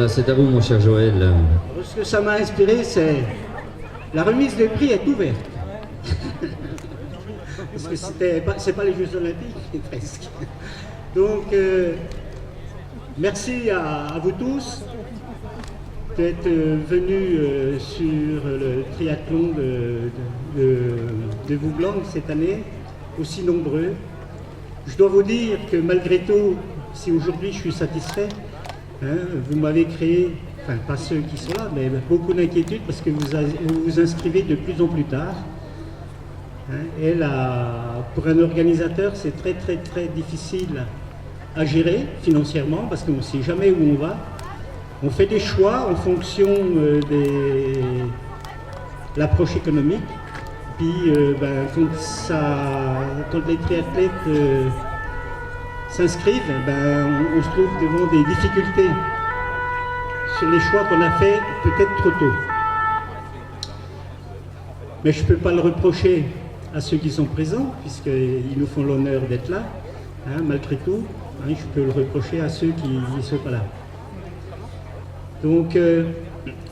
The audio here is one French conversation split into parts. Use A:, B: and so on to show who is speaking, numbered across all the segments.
A: Voilà, c'est à vous, mon cher Joël.
B: Ce que ça m'a inspiré, c'est la remise des prix est ouverte. Parce que c'est pas les Jeux Olympiques, presque. Donc, merci à vous tous d'être venus sur le triathlon de Vouglan cette année, aussi nombreux. Je dois vous dire que malgré tout, si aujourd'hui je suis satisfait, vous m'avez créé, enfin pas ceux qui sont là, mais beaucoup d'inquiétudes parce que vous vous inscrivez de plus en plus tard. Et là, pour un organisateur, c'est très difficile à gérer financièrement parce qu'on ne sait jamais où on va. On fait des choix en fonction de l'approche économique. Puis quand les triathlètes s'inscrivent, on se trouve devant des difficultés sur les choix qu'on a fait peut-être trop tôt. Mais je ne peux pas le reprocher à ceux qui sont présents, puisqu'ils nous font l'honneur d'être là, malgré tout. Je peux le reprocher à ceux qui ne sont pas là. Donc,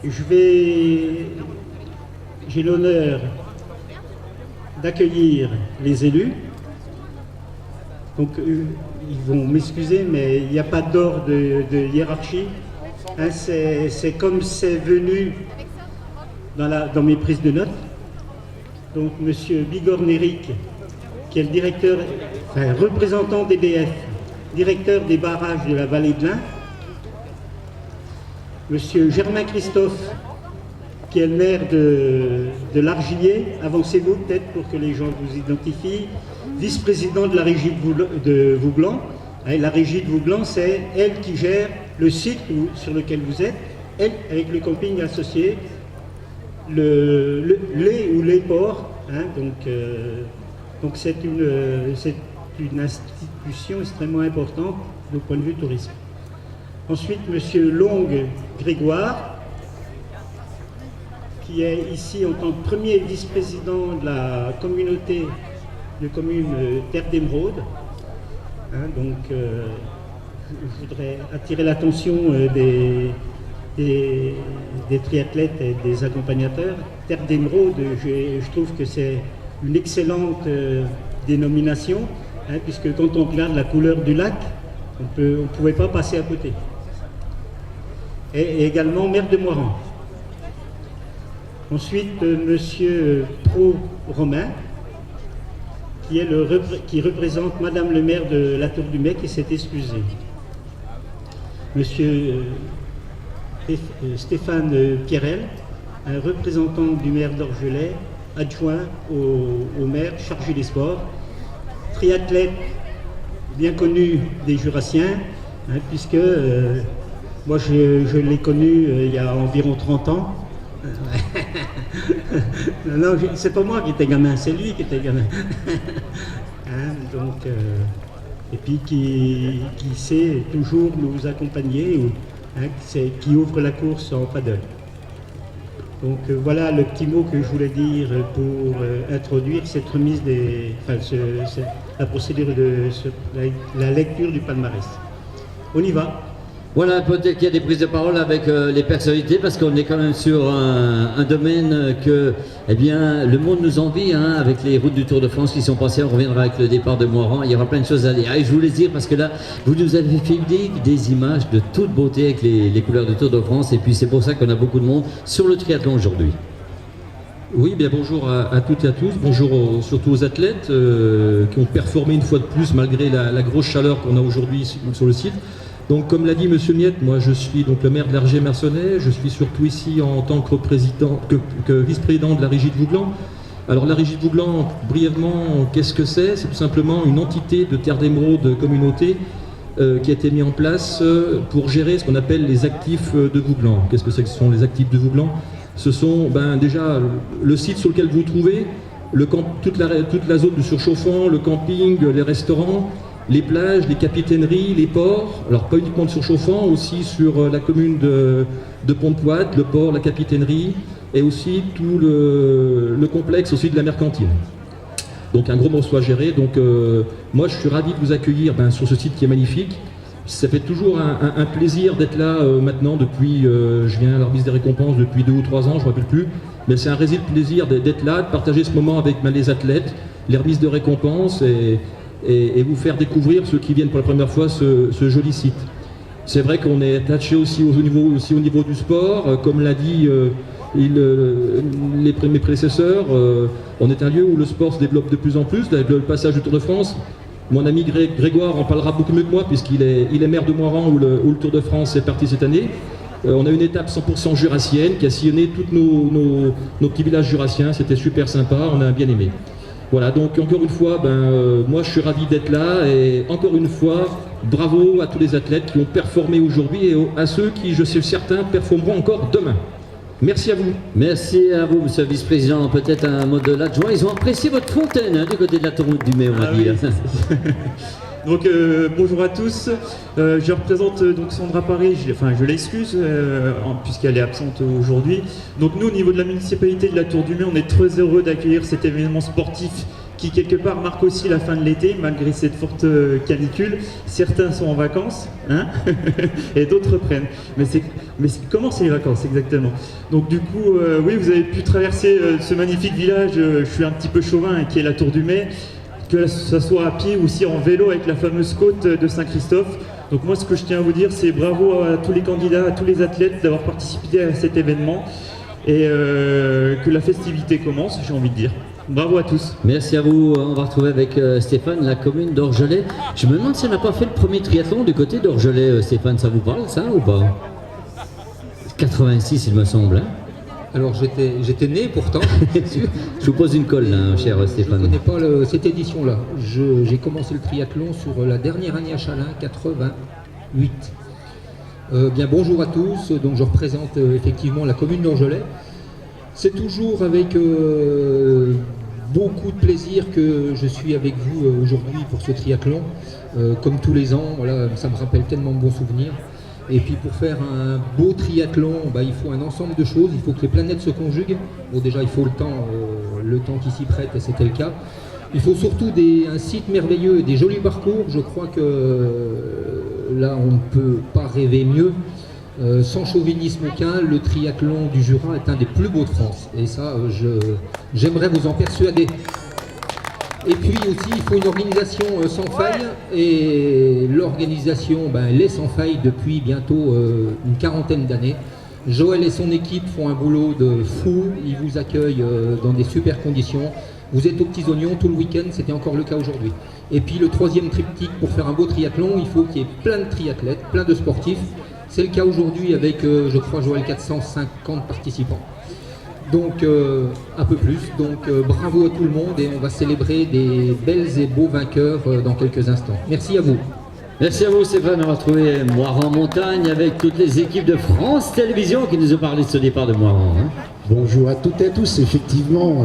B: j'ai l'honneur d'accueillir les élus. Donc, ils vont m'excuser, mais il n'y a pas d'ordre de hiérarchie. C'est comme c'est venu dans mes prises de notes. Donc, M. Bigorne-Éric, qui est le directeur, représentant d'EDF, directeur des barrages de la vallée de l'Ain. M. Germain Christophe, qui est le maire de l'Argillier. Avancez-vous peut-être pour que les gens vous identifient. Vice-président de la régie de Vouglan. La régie de Vouglan, c'est elle qui gère le site sur lequel vous êtes, elle avec le camping associé, les ports. Donc c'est une institution extrêmement importante du point de vue tourisme. Ensuite, M. Longue Grégoire, qui est ici en tant que premier vice-président de la communauté de communes Terre d'Émeraude. Je voudrais attirer l'attention des triathlètes et des accompagnateurs. Terre d'Émeraude, je trouve que c'est une excellente dénomination, puisque quand on regarde la couleur du lac, on ne pouvait pas passer à côté. Et également maire de Moiran. Ensuite, M. Pro Romain, qui représente Madame le maire de la Tour du Mec, qui s'est excusé. M. Stéphane Pierrel, un représentant du maire d'Orgelet, adjoint au maire chargé des sports, triathlète bien connu des Jurassiens, puisque moi je l'ai connu il y a environ 30 ans. Non, c'est pas moi qui étais gamin, c'est lui qui était gamin. Et puis qui sait toujours nous accompagner, qui ouvre la course en paddle. Donc voilà le petit mot que je voulais dire pour introduire cette remise la procédure de la lecture du palmarès. On y va.
A: Voilà, peut-être qu'il y a des prises de parole avec les personnalités, parce qu'on est quand même sur un domaine que, le monde nous envie, avec les routes du Tour de France qui sont passées. On reviendra avec le départ de Moiran. Il y aura plein de choses à dire. Et je voulais dire, parce que là, vous nous avez fait des images de toute beauté avec les couleurs du Tour de France. Et puis c'est pour ça qu'on a beaucoup de monde sur le triathlon aujourd'hui.
C: Oui, bien bonjour à toutes et à tous. Bonjour surtout aux athlètes qui ont performé une fois de plus malgré la grosse chaleur qu'on a aujourd'hui sur le site. Donc, comme l'a dit Monsieur Miette, moi je suis donc le maire de l'Arger-Mersonnais. Je suis surtout ici en tant que vice-président de la régie de Vouglan. Alors, la régie de Vouglan, brièvement, qu'est-ce que c'est? C'est tout simplement une entité de Terre d'Émeraude communauté qui a été mise en place pour gérer ce qu'on appelle les actifs de Vouglan. Qu'est-ce que c'est que ce sont les actifs de Vouglan? Ce sont déjà le site sur lequel vous vous trouvez, toute la zone de surchauffant, le camping, les restaurants, les plages, les capitaineries, les ports, alors pas uniquement de surchauffant, aussi sur la commune de Pont-de-Poite, le port, la capitainerie, et aussi tout le complexe aussi de la mercantile. Donc un gros morceau à gérer. Donc moi je suis ravi de vous accueillir sur ce site qui est magnifique. Ça fait toujours un plaisir d'être là maintenant depuis, je viens à la remise des récompenses depuis 2 ou 3 ans, je ne me rappelle plus, mais c'est un réel plaisir d'être là, de partager ce moment avec les athlètes, les remises de récompenses et vous faire découvrir ceux qui viennent pour la première fois ce joli site. C'est vrai qu'on est attaché aussi au niveau du sport, comme l'a dit mes prédécesseurs, on est un lieu où le sport se développe de plus en plus, avec le passage du Tour de France. Mon ami Grégoire en parlera beaucoup mieux que moi puisqu'il est maire de Moiran où le Tour de France est parti cette année. On a une étape 100% jurassienne qui a sillonné tous nos petits villages jurassiens, c'était super sympa, on a bien aimé. Voilà, donc encore une fois, moi je suis ravi d'être là et encore une fois, bravo à tous les athlètes qui ont performé aujourd'hui et à ceux qui, je suis certain, performeront encore demain. Merci à vous.
A: Merci à vous, monsieur le vice-président. Peut-être un mot de l'adjoint. Ils ont apprécié votre fontaine du côté de la tour du Mai, on va dire.
D: Oui. Donc bonjour à tous. Je représente donc Sandra Paré. Je l'excuse puisqu'elle est absente aujourd'hui. Donc nous, au niveau de la municipalité de la Tour du Mai, on est très heureux d'accueillir cet événement sportif qui quelque part marque aussi la fin de l'été, malgré cette forte canicule. Certains sont en vacances, hein et d'autres reprennent. Mais comment c'est les vacances exactement? Donc du coup, oui, vous avez pu traverser ce magnifique village, je suis un petit peu chauvin, qui est la Tour du Mai, que ce soit à pied ou aussi en vélo avec la fameuse côte de Saint-Christophe. Donc moi, ce que je tiens à vous dire, c'est bravo à tous les candidats, à tous les athlètes d'avoir participé à cet événement et que la festivité commence, j'ai envie de dire. Bravo à tous.
A: Merci à vous. On va retrouver avec Stéphane la commune d'Orgelet. Je me demande si on n'a pas fait le premier triathlon du côté d'Orgelet. Stéphane, ça vous parle ça ou pas? 86 il me semble. Hein.
E: Alors j'étais né pourtant.
A: Je vous pose une colle là, cher Stéphane.
E: Je ne connais pas cette édition-là. J'ai commencé le triathlon sur la dernière année à Chalin, 88. Bien bonjour à tous. Donc je représente effectivement la commune d'Orgelet. C'est toujours avec beaucoup de plaisir que je suis avec vous aujourd'hui pour ce triathlon. Comme tous les ans, voilà, ça me rappelle tellement de bons souvenirs. Et puis pour faire un beau triathlon, il faut un ensemble de choses, il faut que les planètes se conjuguent. Bon déjà il faut le temps qui s'y prête et c'était le cas. Il faut surtout un site merveilleux et des jolis parcours. Je crois que là on ne peut pas rêver mieux. Sans chauvinisme aucun, le triathlon du Jura est un des plus beaux de France. Et ça, j'aimerais vous en persuader. Et puis aussi, il faut une organisation sans faille. Et l'organisation, elle est sans faille depuis bientôt une 40aine d'années. Joël et son équipe font un boulot de fou. Ils vous accueillent dans des super conditions. Vous êtes aux petits oignons tout le week-end, c'était encore le cas aujourd'hui. Et puis le troisième triptyque, pour faire un beau triathlon, il faut qu'il y ait plein de triathlètes, plein de sportifs. C'est le cas aujourd'hui avec, je crois, Joël, 450 participants. Donc, un peu plus. Donc, bravo à tout le monde et on va célébrer des belles et beaux vainqueurs dans quelques instants. Merci à vous.
A: Merci à vous Stéphane, on va retrouver Moiran Montagne avec toutes les équipes de France Télévisions qui nous ont parlé de ce départ de Moiran. Hein.
F: Bonjour à toutes et à tous, effectivement,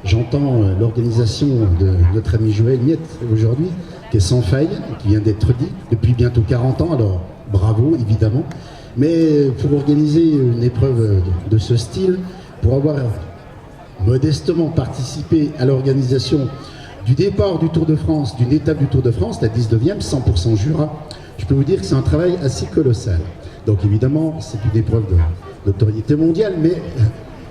F: j'entends l'organisation de notre ami Joël Miette aujourd'hui, qui est sans faille, qui vient d'être dit depuis bientôt 40 ans, alors bravo évidemment, mais pour organiser une épreuve de ce style, pour avoir modestement participé à l'organisation du départ du Tour de France, d'une étape du Tour de France, la 19e, 100% Jura, je peux vous dire que c'est un travail assez colossal. Donc évidemment, c'est une épreuve de notoriété mondiale, mais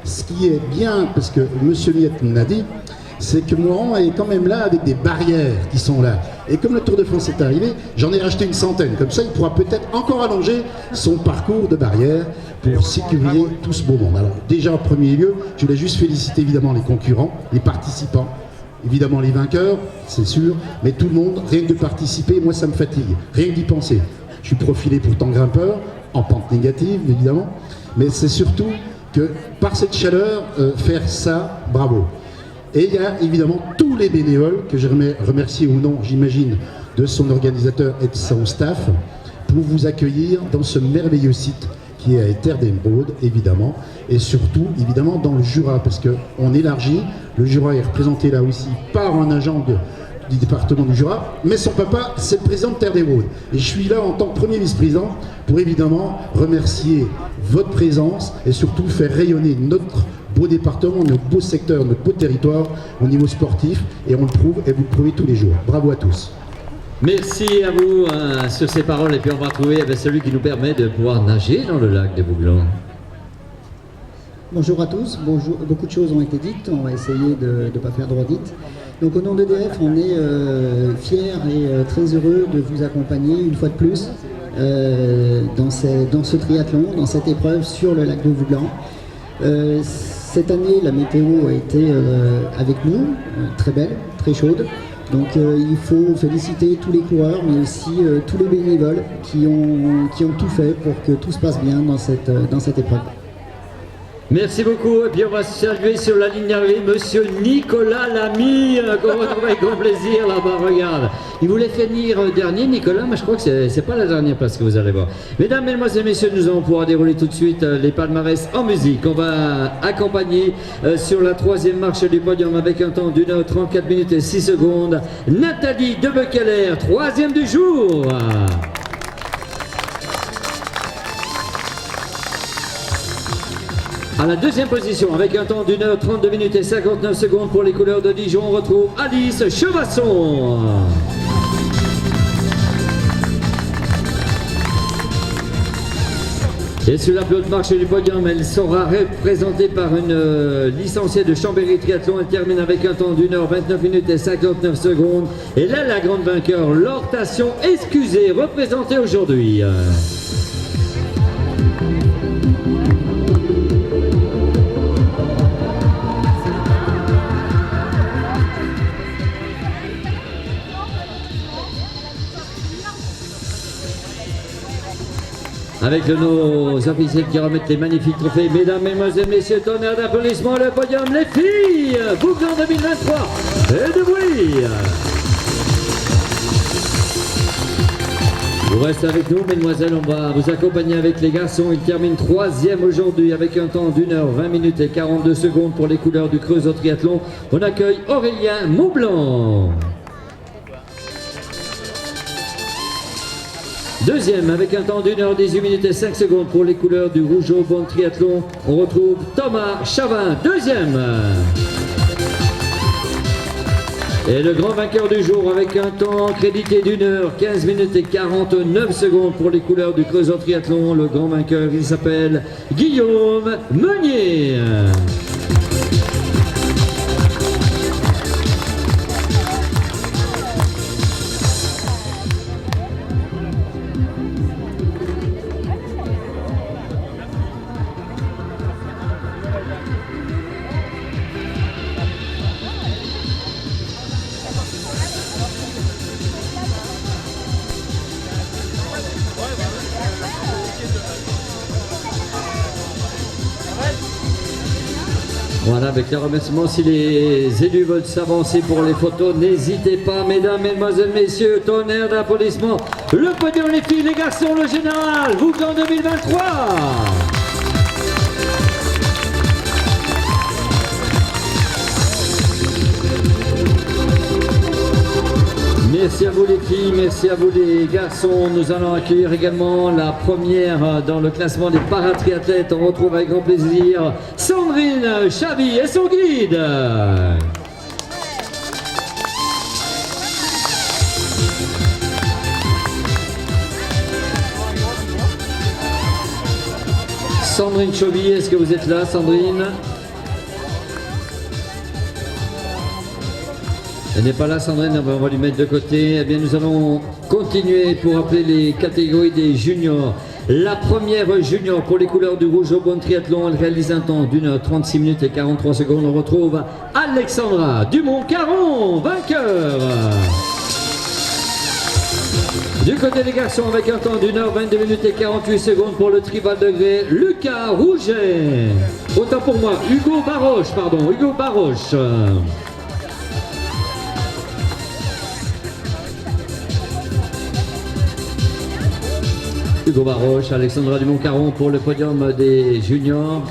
F: ce qui est bien, parce que M. Miette l'a dit, c'est que Moiran est quand même là avec des barrières qui sont là. Et comme le Tour de France est arrivé, j'en ai racheté une centaine. Comme ça, il pourra peut-être encore allonger son parcours de barrières pour sécuriser tout ce beau monde. Alors déjà, en premier lieu, je voulais juste féliciter évidemment les concurrents, les participants, évidemment les vainqueurs, c'est sûr, mais tout le monde, rien que de participer, moi ça me fatigue, rien que d'y penser. Je suis profilé pourtant grimpeur, en pente négative évidemment, mais c'est surtout que par cette chaleur, faire ça, bravo. Et il y a évidemment tous les bénévoles que je remercie ou non, j'imagine, de son organisateur et de son staff pour vous accueillir dans ce merveilleux site qui est à Terre d'Émeraude, évidemment, et surtout, évidemment, dans le Jura, parce qu'on élargit, le Jura est représenté là aussi par un agent du département du Jura, mais son papa, c'est le président de Terre d'Émeraude. Et je suis là en tant que premier vice-président pour évidemment remercier votre présence et surtout faire rayonner notre beau département, notre beau secteur, notre beau territoire au niveau sportif, et on le prouve et vous le prouvez tous les jours. Bravo à tous.
A: Merci à vous sur ces paroles. Et puis on va retrouver celui qui nous permet de pouvoir nager dans le lac de Bouglan.
G: Bonjour à tous, bonjour. Beaucoup de choses ont été dites, on va essayer de ne pas faire de redites. Donc au nom d'EDF, on est fiers et très heureux de vous accompagner une fois de plus dans ce triathlon, dans cette épreuve sur le lac de Bouglan. Cette année, la météo a été avec nous, très belle, très chaude. Donc il faut féliciter tous les coureurs, mais aussi tous les bénévoles qui ont tout fait pour que tout se passe bien dans cette épreuve.
A: Merci beaucoup. Et puis on va saluer sur la ligne d'arrivée Monsieur Nicolas Lamy, qu'on retrouve avec grand plaisir là-bas. Regarde, il voulait finir dernier, Nicolas, mais je crois que c'est pas la dernière place que vous allez voir. Mesdames, Mesdemoiselles, Messieurs, nous allons pouvoir dérouler tout de suite les palmarès en musique. On va accompagner sur la troisième marche du podium avec un temps d'1 h 34 minutes et 6 secondes. Nathalie Debekeller, troisième du jour. À la deuxième position, avec un temps d'1 h 32 minutes et 59 secondes pour les couleurs de Dijon, on retrouve Alice Chevasson. Et sur la plus haute marche du podium, elle sera représentée par une licenciée de Chambéry Triathlon. Elle termine avec un temps d'1 h 29 minutes et 59 secondes. Et là, la grande vainqueur, Lortation Excusée, représentée aujourd'hui. Avec nos officiels qui remettent les magnifiques trophées. Mesdames, Mesdemoiselles, Messieurs, tonnerre d'applaudissements, le podium, les filles, Bouglan 2023, et de bruit. Vous restez avec nous, mesdemoiselles, on va vous accompagner avec les garçons. Ils terminent troisième aujourd'hui avec un temps d'1 h 20 minutes et 42 secondes pour les couleurs du Creusot Triathlon. On accueille Aurélien Montblanc. Deuxième, avec un temps d'1 h 18 minutes et 5 secondes pour les couleurs du Rougeau-Beaune Triathlon, on retrouve Thomas Chavin, deuxième. Et le grand vainqueur du jour avec un temps crédité d'1 h 15 minutes et 49 secondes pour les couleurs du Creusot Triathlon. Le grand vainqueur, il s'appelle Guillaume Meunier. Voilà, avec les remerciements, si les élus veulent s'avancer pour les photos, n'hésitez pas, mesdames, mesdemoiselles, messieurs, tonnerre d'applaudissements. Le podium, les filles, les garçons, le général, Bouglan 2023. Merci à vous les filles, merci à vous les garçons. Nous allons accueillir également la première dans le classement des paratriathlètes. On retrouve avec grand plaisir Sandrine Chavy et son guide. Sandrine Chavy, est-ce que vous êtes là, Sandrine? Elle n'est pas là, Sandrine, on va lui mettre de côté. Eh bien, nous allons continuer pour appeler les catégories des juniors. La première junior pour les couleurs du Rougeau-Beaune Triathlon, elle réalise un temps d'1 h 36 minutes et 43 secondes. On retrouve Alexandra Dumont-Caron, vainqueur. Du côté des garçons, avec un temps d'1 h 22 minutes et 48 secondes pour le tribal de gré, Lucas Rouget. Autant pour moi, Hugo Baroche. Hugo Baroche, Alexandra Dumont-Caron pour le podium des juniors.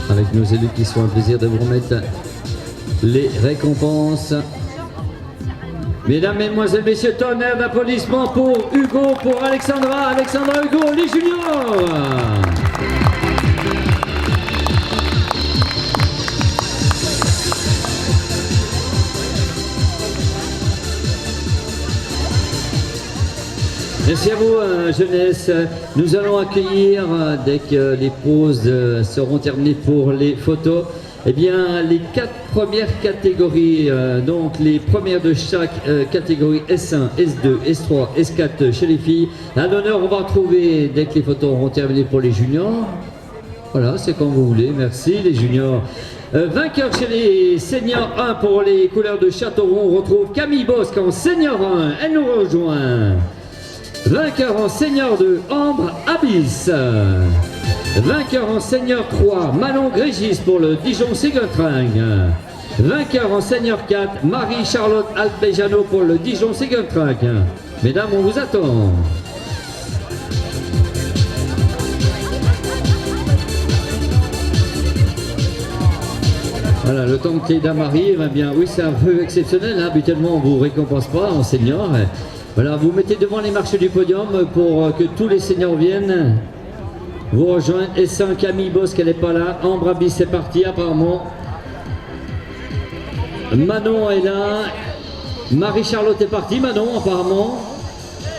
A: Avec nos élus qui sont un plaisir de vous remettre les récompenses. Mesdames, Mesdemoiselles, Messieurs, tonnerre d'applaudissements pour Hugo, pour Alexandra, Hugo, les juniors. Merci à vous, jeunesse. Nous allons accueillir, dès que les pauses seront terminées pour les photos, eh bien, les 4 premières catégories, donc les premières de chaque catégorie S1, S2, S3, S4 chez les filles. À l'honneur, on va retrouver, dès que les photos auront terminé pour les juniors. Voilà, c'est quand vous voulez, merci les juniors. Vainqueur chez les seniors 1 pour les couleurs de Châteauroux, on retrouve Camille Bosque en senior 1, elle nous rejoint. Vainqueur en senior 2, Ambre Abyss. Vainqueur en senior 3, Manon Grégis pour le Dijon Séguentring. Vainqueur en senior 4, Marie-Charlotte Alpejano pour le Dijon Séguentring. Mesdames, on vous attend. Voilà, le temps que les dames arrivent, eh bien, oui, c'est un peu exceptionnel. Hein. Habituellement, on ne vous récompense pas en senior. Voilà, vous mettez devant les marches du podium pour que tous les seniors viennent vous rejoindre. S1, Camille Bosque, elle n'est pas là. Ambre Abyss, c'est parti, apparemment. Manon est là. Marie-Charlotte est partie. Manon, apparemment.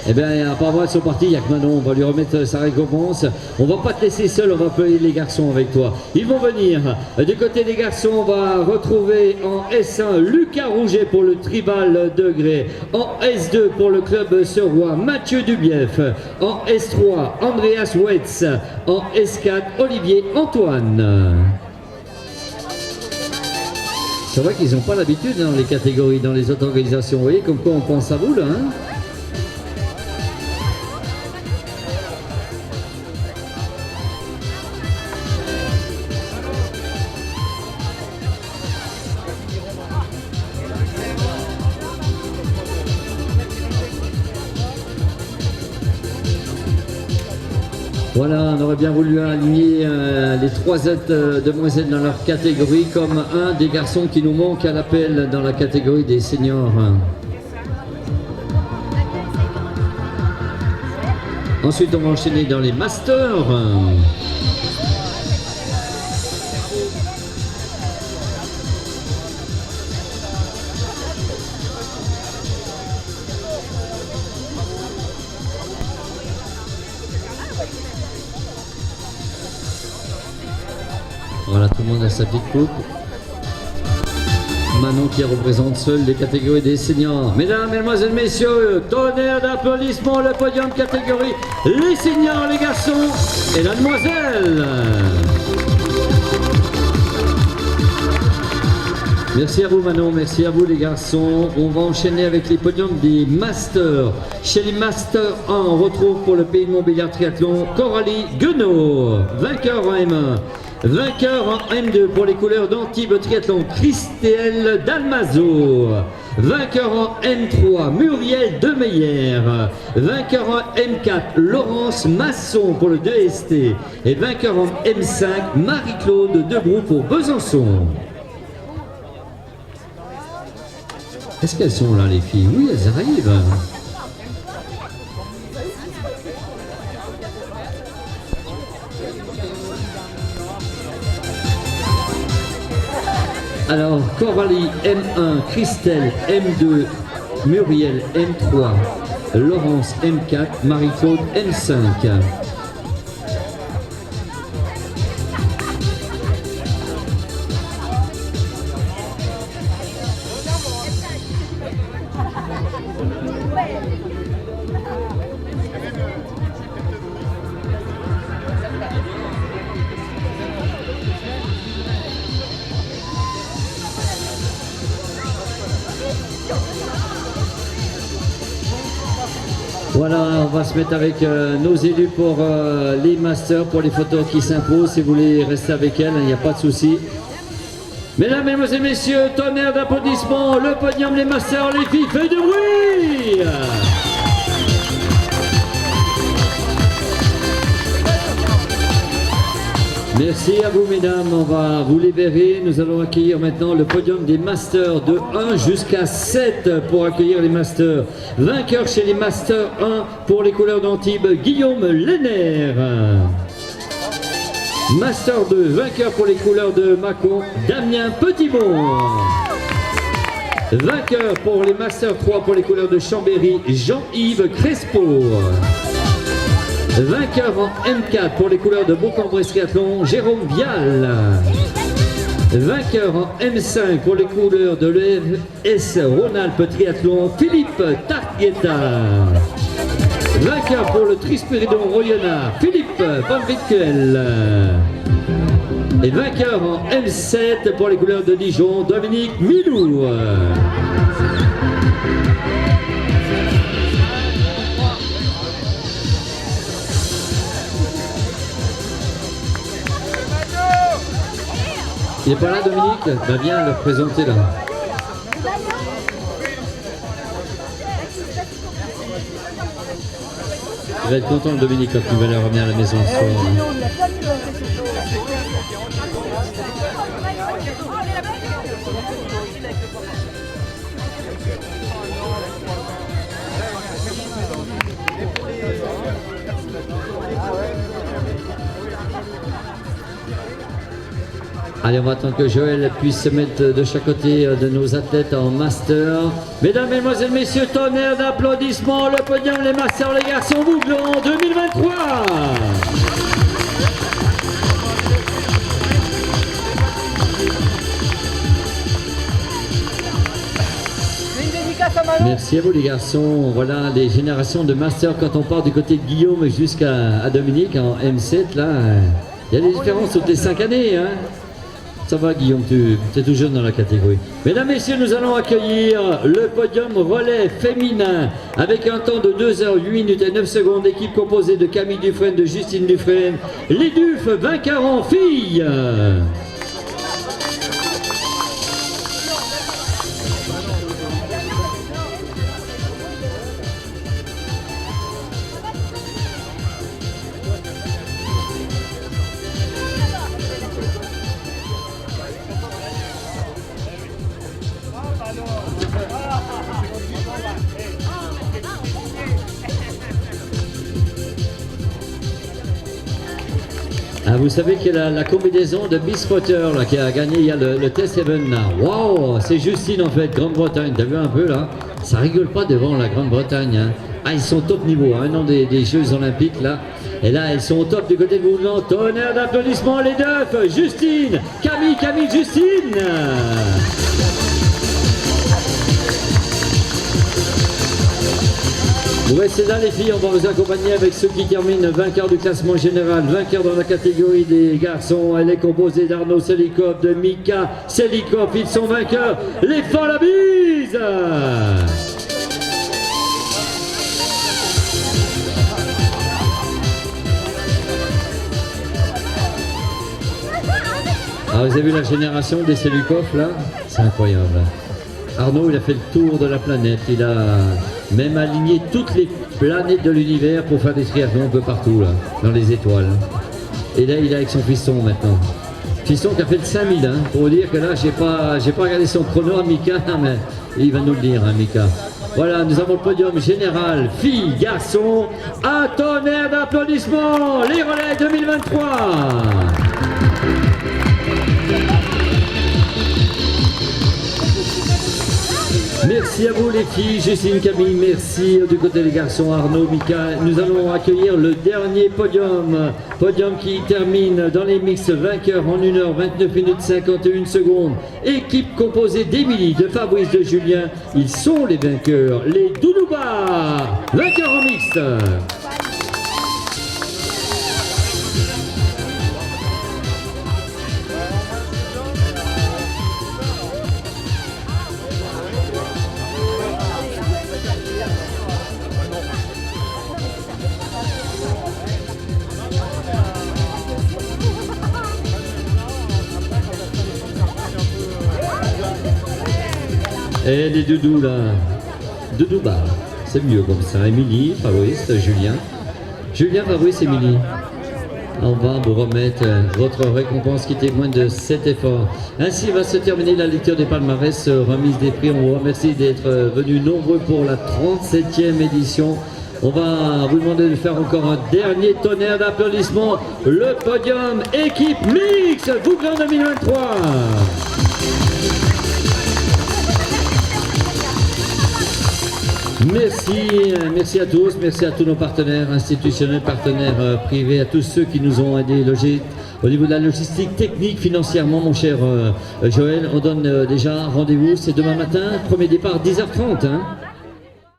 A: Eh bien, apparemment, elles sont parties. Il n'y a que Manon. On va lui remettre sa récompense. On va pas te laisser seul. On va appeler les garçons avec toi. Ils vont venir. Du côté des garçons, on va retrouver en S1 Lucas Rouget pour le Tribal Degré. En S2 pour le club Serrois, Mathieu Dubief. En S3, Andreas Wetz. En S4, Olivier Antoine. C'est vrai qu'ils n'ont pas l'habitude dans les catégories, dans les autres organisations. Vous voyez comme quoi on pense à vous là, hein. Voilà, on aurait bien voulu aligner les 3 autres demoiselles dans leur catégorie comme un des garçons qui nous manque à l'appel dans la catégorie des seniors. Ensuite, on va enchaîner dans les masters. Voilà, tout le monde a sa petite coupe. Manon qui représente seule les catégories des seniors. Mesdames, mesdemoiselles, messieurs, tonnerre d'applaudissements, le podium catégorie les seniors, les garçons et la demoiselle. Merci à vous Manon, merci à vous les garçons. On va enchaîner avec les podiums des masters. Chez les masters 1, on retrouve pour le Pays de Montbéliard Triathlon Coralie Guenot, vainqueur en M1. Vainqueur en M2 pour les couleurs d'Antibes Triathlon, Christelle Dalmazo. Vainqueur en M3, Muriel Demeyer. Vainqueur en M4, Laurence Masson pour le 2ST. Et vainqueur en M5, Marie-Claude Debroux pour Besançon. Est-ce qu'elles sont là les filles? Oui, elles arrivent. Alors, Coralie M1, Christelle M2, Muriel M3, Laurence M4, Marie-Claude M5. Voilà, on va se mettre avec nos élus pour les masters, pour les photos qui s'imposent. Si vous voulez rester avec elles, il n'y a pas de souci. Mesdames, mesdemoiselles, messieurs, tonnerre d'applaudissements, le podium, les masters, les filles, faites du bruit! Merci à vous mesdames, on va vous libérer. Nous allons accueillir maintenant le podium des masters de 1 jusqu'à 7 pour accueillir les masters. Vainqueur chez les masters 1 pour les couleurs d'Antibes, Guillaume Lenner. Master 2, vainqueur pour les couleurs de Mâcon, Damien Petitbon. Vainqueur pour les Master 3 pour les couleurs de Chambéry, Jean-Yves Crespo. Vainqueur en M4 pour les couleurs de Bourg-en-Bresse Triathlon, Jérôme Vial. Vainqueur en M5 pour les couleurs de l'ES Rhône-Alpes Triathlon, Philippe Targuetta. Vainqueur pour le Trispiridon Royonard, Philippe Van Witkel. Et vainqueur en M7 pour les couleurs de Dijon, Dominique Milou. Il n'est pas là, Dominique? Bah viens le présenter là. Il va être content le Dominique quand il va le revenir à la maison ce soir. Allez, on va attendre que Joël puisse se mettre de chaque côté de nos athlètes en master. Mesdames, mesdemoiselles, messieurs, tonnerre d'applaudissements, le podium, les masters, les garçons, Bouglon 2023. Merci à vous les garçons. Voilà les générations de master quand on part du côté de Guillaume jusqu'à Dominique en M7 là. Il y a des différences toutes les 5 années hein. Ça va Guillaume, tu es tout jeune dans la catégorie. Mesdames, messieurs, nous allons accueillir le podium relais féminin avec un temps de 2h, 8 minutes et 9 secondes. Équipe composée de Camille Dufresne, de Justine Dufresne, les Duf, vainqueurs en filles. Ah, vous savez qu'il y a la combinaison de Miss Potter là, qui a gagné il y a le test event là. Waouh, c'est Justine en fait, Grande-Bretagne. T'as vu un peu là? Ça rigole pas devant la Grande-Bretagne. Hein. Ah, ils sont top niveau, un an des Jeux Olympiques là. Et là, ils sont au top du côté de Bouglon. Tonnerre d'applaudissements les deux. Justine, Camille, Justine. Vous restez là les filles, on va vous accompagner avec ceux qui terminent vainqueur du classement général, vainqueur dans la catégorie des garçons. Elle est composée d'Arnaud Selikov, de Mika Selikov, ils sont vainqueurs, les femmes la bise. Ah, vous avez vu la génération des Selikov là? C'est incroyable. Arnaud, il a fait le tour de la planète, il a même aligné toutes les planètes de l'univers pour faire des triathlons un peu partout, là, dans les étoiles. Et là, il est avec son fiston maintenant. Fiston qui a fait le 5000, hein, pour vous dire que là, j'ai pas regardé son chrono à Mika, mais il va nous le dire, hein, Mika. Voilà, nous avons le podium général, filles, garçons, un tonnerre d'applaudissements, les relais 2023. Merci à vous les filles, Justine, Camille, merci du côté des garçons, Arnaud, Mika. Nous allons accueillir le dernier podium qui termine dans les mix vainqueurs en 1h, 29 minutes 51 secondes. Équipe composée d'Émilie, de Fabrice, de Julien, ils sont les vainqueurs, les Doudouba, vainqueurs en mixte. Et les doudous là, Doudouba, c'est mieux comme ça. Émilie, Fabrice, Julien. Julien, Fabrice, Émilie. On va vous remettre votre récompense qui témoigne de cet effort. Ainsi va se terminer la lecture des palmarès, remise des prix. On vous remercie d'être venus nombreux pour la 37e édition. On va vous demander de faire encore un dernier tonnerre d'applaudissements. Le podium équipe mix Bouglon 2023. Merci à tous, merci à tous nos partenaires institutionnels, partenaires privés, à tous ceux qui nous ont aidés au niveau de la logistique technique, financièrement, mon cher Joël. On donne déjà rendez-vous, c'est demain matin, premier départ 10h30. Hein.